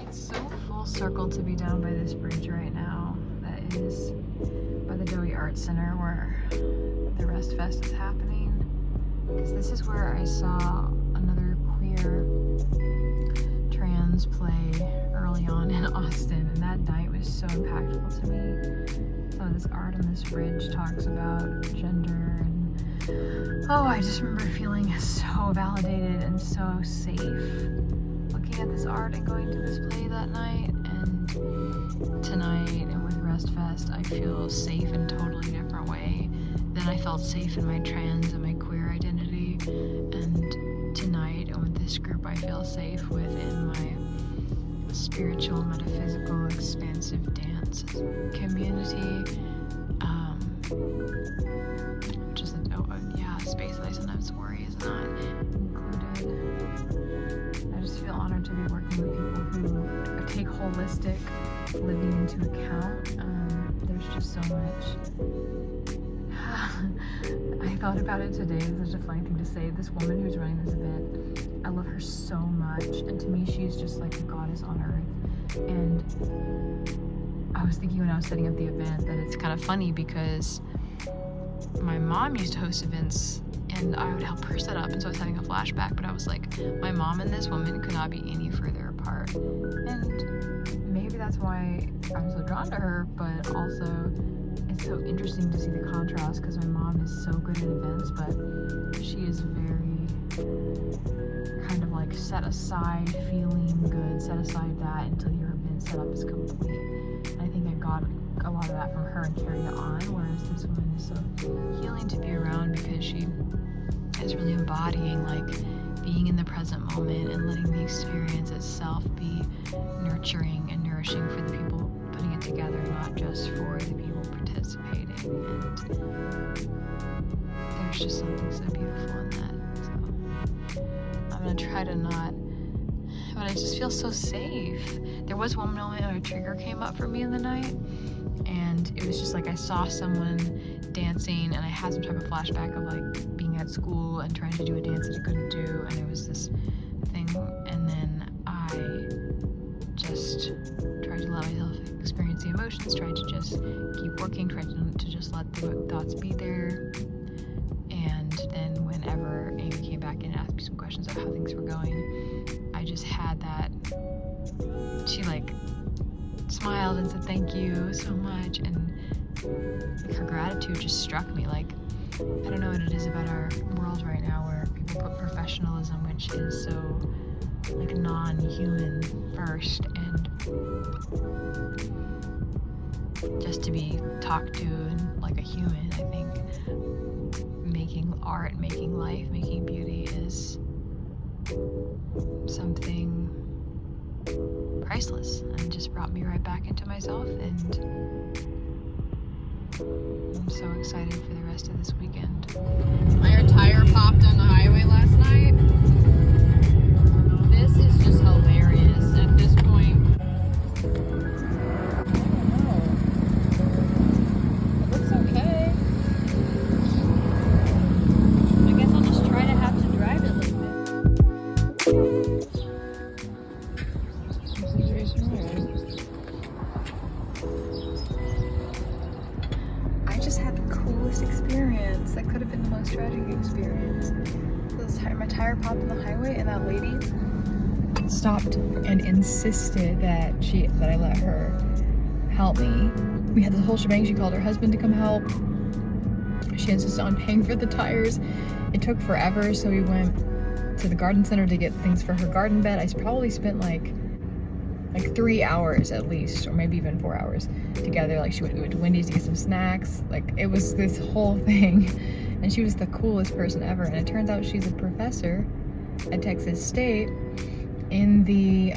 It's so full circle to be down by this bridge right now. That is by the Dowie Art Center where the Rest Fest is happening. Because this is where I saw another queer trans play early on in Austin, and that night was so impactful to me. So this art on this bridge talks about gender, and I just remember feeling so validated and so safe looking at this art and going to this play that night. And tonight and with Rest Fest, I feel safe in a totally different way than I felt safe in my trans and my queer identity. And tonight and with this group, I feel safe within my spiritual, metaphysical, expansive dance community. Just space that I sometimes worry is not included. I just feel honored to be working with people who take holistic living into account. There's just so much. I thought about it today. It's such a funny thing to say. This woman who's running this event, I love her so much, and to me she's just like a goddess on earth. And I was thinking when I was setting up the event that it's kind of funny because my mom used to host events and I would help her set up, and so I was having a flashback, but I was like, my mom and this woman could not be any further apart. And maybe that's why I'm so drawn to her, but also it's so interesting to see the contrast because my mom is so good at events, but she is very kind of like set aside, feeling good, set aside that until your event setup is complete. And I think I got a lot of that from her and carried it on, whereas this woman is so healing to be around because she is really embodying like being in the present moment and letting the experience itself be nurturing and nourishing for the people putting it together, not just for the people participating. And there's just something so beautiful in that. So I'm gonna try to not, but I just feel so safe. There was one moment when a trigger came up for me in the night, and it was just like I saw someone dancing and I had some type of flashback of like being at school and trying to do a dance that I couldn't do, and it was this thing, and then I just tried to let myself experience the emotions, tried to just keep working, tried to just let the thoughts be there. And then whenever Amy came back and asked me some questions about how things were going, I just had that, she like smiled and said thank you so much, and her gratitude just struck me. Like, I don't know what it is about our world right now where people put professionalism, which is so like non-human, first, and just to be talked to and like a human. I think making art, making life, making beauty is something priceless, and just brought me right back into myself. And I'm so excited for the rest of this weekend. My tire popped on the highway last night. This is just hilarious at this point. It looks okay. I guess I'll just try to have to drive it a little bit. I just had the coolest experience. That could have been the most tragic experience. My tire popped on the highway, and that lady stopped and insisted that I let her help me. We had this whole shebang. She called her husband to come help. She insisted on paying for the tires. It took forever, so we went to the garden center to get things for her garden bed. I probably spent like 3 hours at least, or maybe even 4 hours together. Like, we went to Wendy's to get some snacks. Like, it was this whole thing, and she was the coolest person ever. And it turns out she's a professor at Texas State in the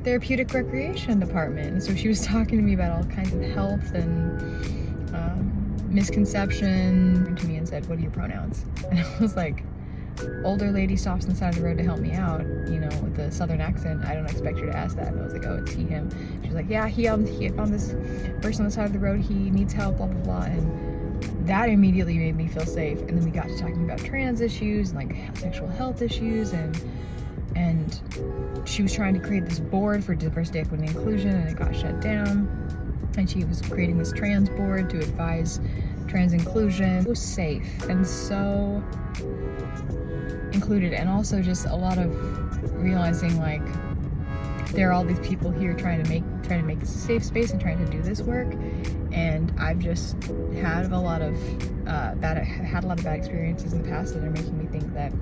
therapeutic recreation department. And so she was talking to me about all kinds of health and misconception to me and said, "What are your pronouns?" And I was like, older lady stops on the side of the road to help me out, with the southern accent. I don't expect her to ask that. And I was like, "Oh, it's he, him." She was like, "Yeah, he found this person on the side of the road. He needs help, blah, blah, blah." And that immediately made me feel safe. And then we got to talking about trans issues and like sexual health issues, and she was trying to create this board for diversity, equity, and inclusion, and it got shut down. And she was creating this trans board to advise trans inclusion. So safe and so included, and also just a lot of realizing like there are all these people here trying to make this a safe space and trying to do this work. And I've just had a lot of bad experiences in the past that are making me think that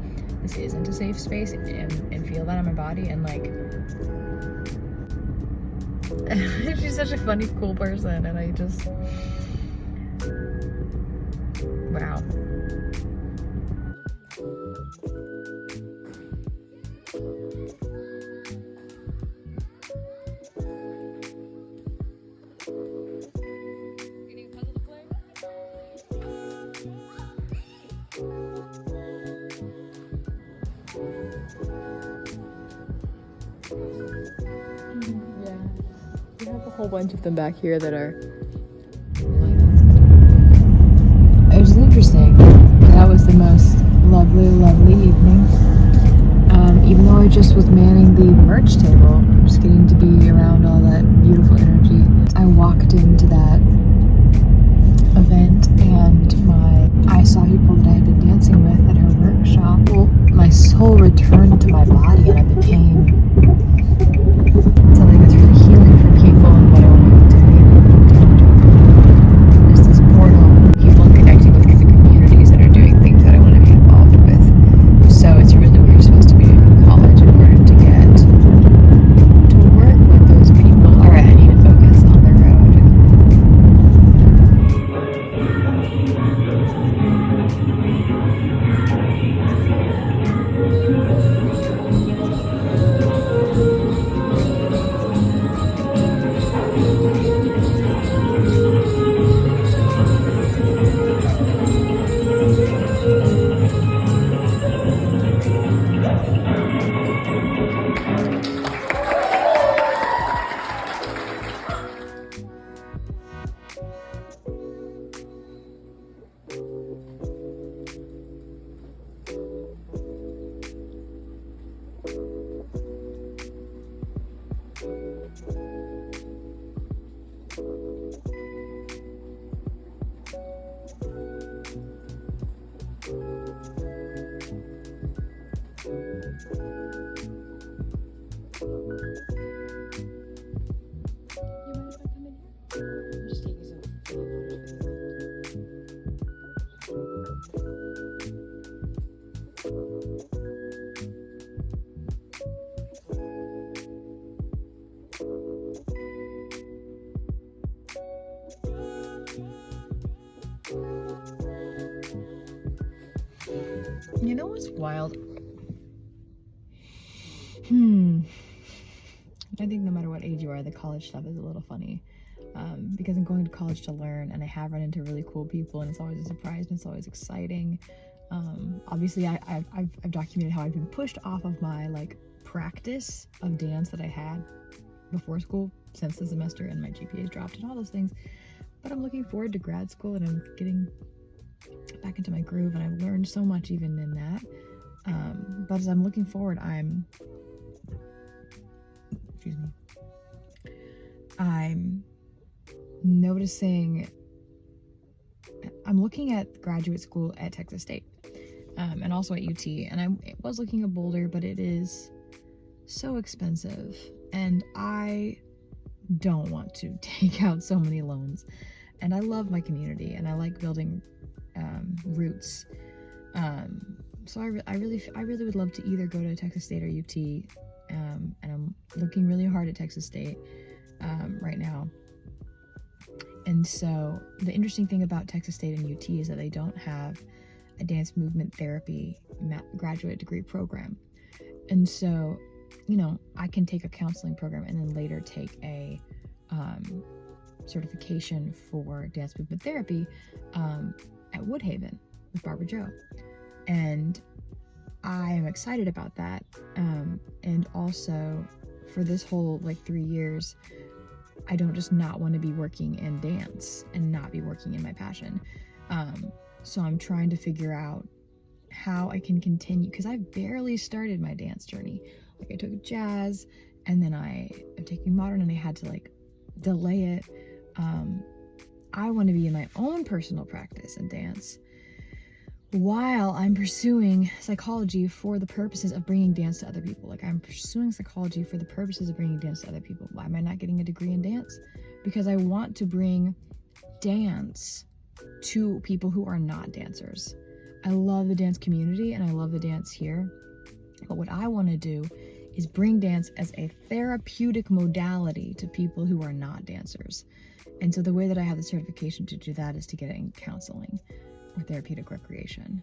this isn't a safe space, and feel that on my body. And like, she's such a funny, cool person, and I just, wow. Yeah, we have a whole bunch of them back here that are. It was interesting. That was the most lovely evening. Even though I just was manning the merch table, just getting to be around all that beautiful energy. I walked into that event and I saw people that I had been dancing with at her workshop. Well, my soul returned to my body, and I became something that's really healing for people and what I want to be doing. There's this portal, people connecting with the communities that are doing things that I want to be involved with. So it's really what you're supposed to be doing in college in order to get to work with those people. Alright, I need to focus on the road. You know what's wild? I think no matter what age you are, the college stuff is a little funny. Because I'm going to college to learn, and I have run into really cool people, and it's always a surprise, and it's always exciting. Obviously I've documented how I've been pushed off of my like practice of dance that I had before school since the semester, and my GPA's dropped and all those things. But I'm looking forward to grad school, and I'm getting back into my groove, and I've learned so much even in that. But as I'm looking forward, I'm noticing, I'm looking at graduate school at Texas State, and also at UT, and I was looking at Boulder, but it is so expensive, and I don't want to take out so many loans. And I love my community, and I like building roots. So I really would love to either go to Texas State or UT, and I'm looking really hard at Texas State right now. And so the interesting thing about Texas State and UT is that they don't have a dance movement therapy graduate degree program. And so, you know, I can take a counseling program and then later take a certification for dance movement therapy at Woodhaven with Barbara Joe. And I am excited about that. And also for this whole like 3 years, I don't just not want to be working in dance and not be working in my passion. So I'm trying to figure out how I can continue, because I barely started my dance journey. Like I took jazz and then I'm taking modern and I had to like delay it. I want to be in my own personal practice in dance while I'm pursuing psychology for the purposes of bringing dance to other people. Like I'm pursuing psychology for the purposes of bringing dance to other people. Why am I not getting a degree in dance? Because I want to bring dance to people who are not dancers. I love the dance community and I love the dance here. But what I want to do is bring dance as a therapeutic modality to people who are not dancers. And so the way that I have the certification to do that is to get it in counseling or therapeutic recreation.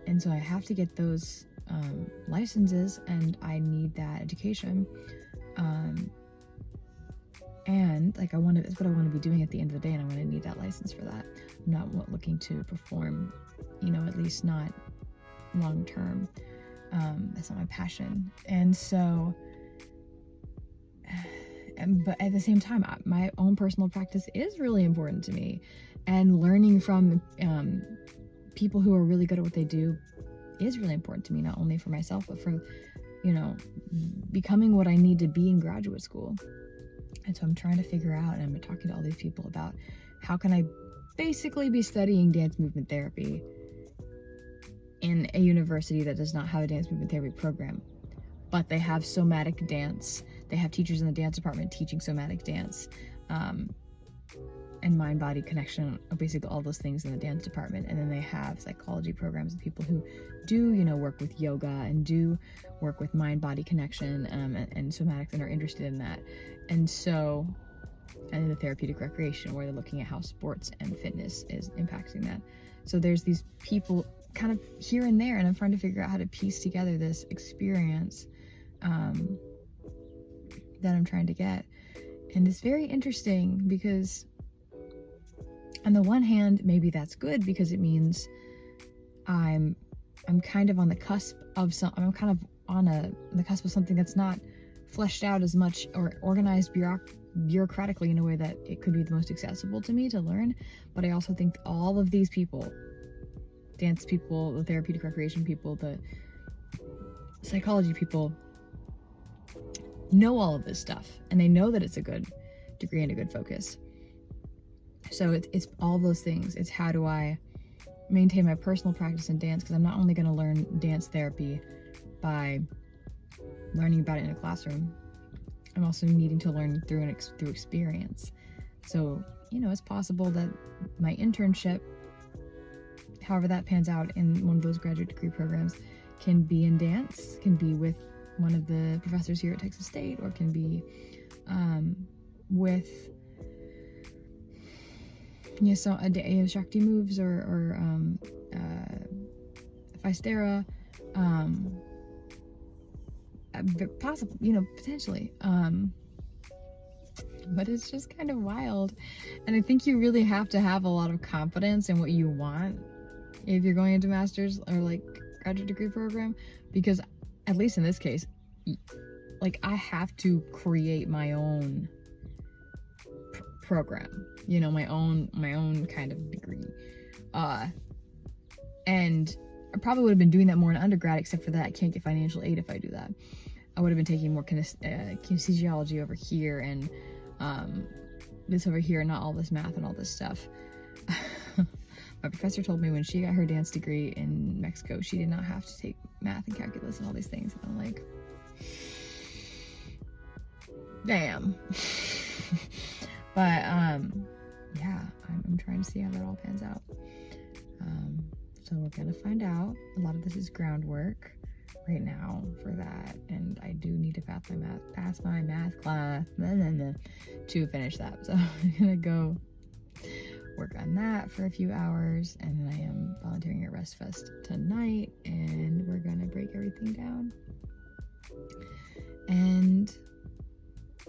And so I have to get those licenses, and I need that education. And like it's what I want to be doing at the end of the day, and I'm going to need that license for that. I'm not looking to perform, at least not long term. That's not my passion. And so, but at the same time, my own personal practice is really important to me, and learning from people who are really good at what they do is really important to me, not only for myself, but for, becoming what I need to be in graduate school. And so I'm trying to figure out, and I'm talking to all these people about how can I basically be studying dance movement therapy in a university that does not have a dance movement therapy program, but they have somatic dance. They have teachers in the dance department teaching somatic dance, and mind-body connection, basically all those things in the dance department. And then they have psychology programs and people who do, work with yoga and do work with mind-body connection, and somatics, and are interested in that. And so, and the therapeutic recreation, where they're looking at how sports and fitness is impacting that. So there's these people kind of here and there, and I'm trying to figure out how to piece together this experience that I'm trying to get. And it's very interesting because on the one hand, maybe that's good because it means I'm kind of on the cusp of I'm kind of on the cusp of something that's not fleshed out as much or organized bureaucratically in a way that it could be the most accessible to me to learn. But I also think all of these people, dance people, the therapeutic recreation people, the psychology people, know all of this stuff, and they know that it's a good degree and a good focus. So it's all those things. It's how do I maintain my personal practice in dance, because I'm not only going to learn dance therapy by learning about it in a classroom, I'm also needing to learn through experience. So, it's possible that my internship, however that pans out in one of those graduate degree programs, can be in dance, can be with one of the professors here at Texas State, or can be with so Shakti moves or Feistera, possible, potentially. But it's just kind of wild, and I think you really have to have a lot of confidence in what you want if you're going into master's or graduate degree program, because at least in this case, I have to create my own program, my own kind of degree, and I probably would have been doing that more in undergrad, except for that I can't get financial aid if I do that. I would have been taking more kinesiology over here, and this over here, not all this math and all this stuff. My professor told me when she got her dance degree in Mexico, she did not have to take math and calculus and all these things. And I'm like, damn. But yeah, I'm trying to see how that all pans out. So we're gonna find out. A lot of this is groundwork right now for that, and I do need to pass my math class to finish that. So I'm gonna go work on that for a few hours, and then I am volunteering at Rest Fest tonight, and we're gonna break everything down. And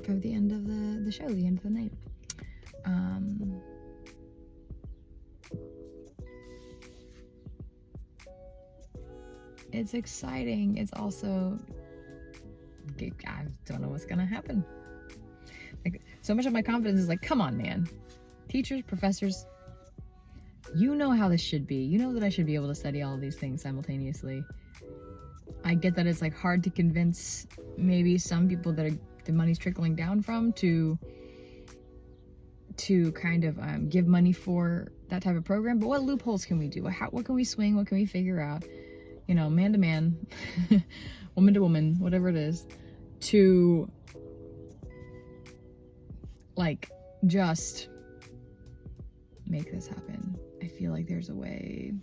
for the end of the show, the end of the night. It's exciting. It's also, I don't know what's gonna happen. So much of my confidence is come on, man. Teachers, professors, You know how this should be. You know that I should be able to study all of these things simultaneously. I get that it's like hard to convince maybe some people that the money's trickling down from to kind of give money for that type of program, but what loopholes can we do? What can we swing? What can we figure out? You know, man to man, woman to woman, whatever it is, to like just make this happen. I feel like there's a way.